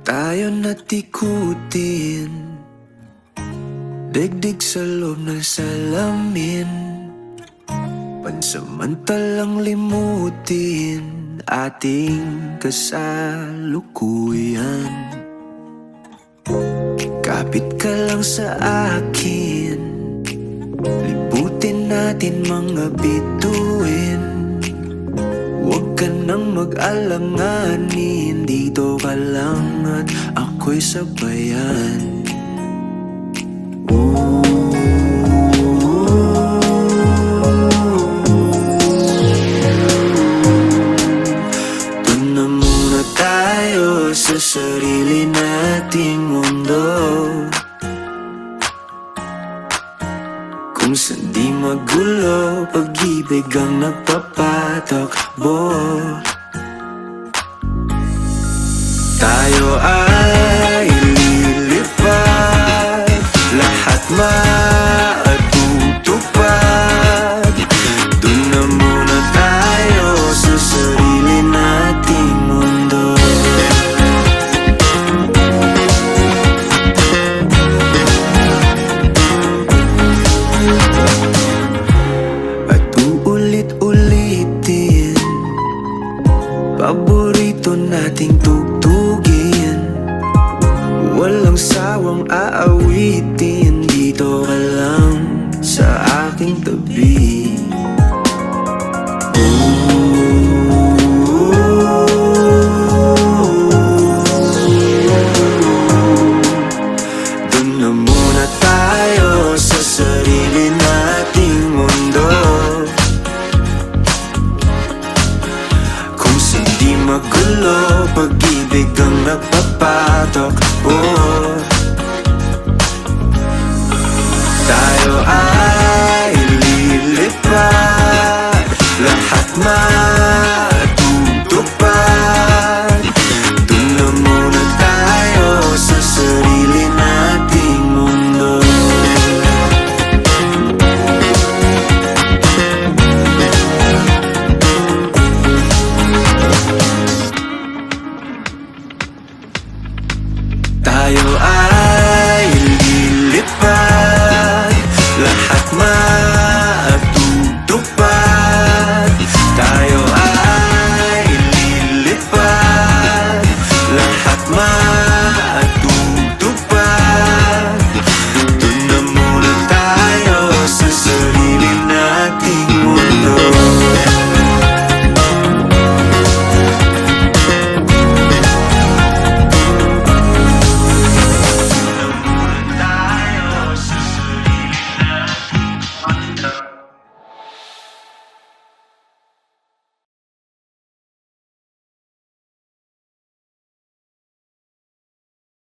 Tayo natikutin, digdig sa loob ng salamin, pansamantalang limutin ating kasalukuyan. Kapit ka lang sa akin, liputin natin mga bituin. Huwag ka nang mag-alanganin, dito ka lang at ako'y sabayan. Doon na muna tayo sa sarili nating mundo, kung saan di magulo, pag-ibig ang nagpapatakbo. Tayo ay lilipad, lahat matutupad. Doon na muna tayo sa sarili nating mundo. At uulit-ulitin paborito nating tugtugin, walang sawang aawitin. Dito ka lang sa aking tabi. Doon na muna tayo sa sarili nating mundo, kung saan di magulo, pag-ibig ang nagpapatakbo. Tayo ay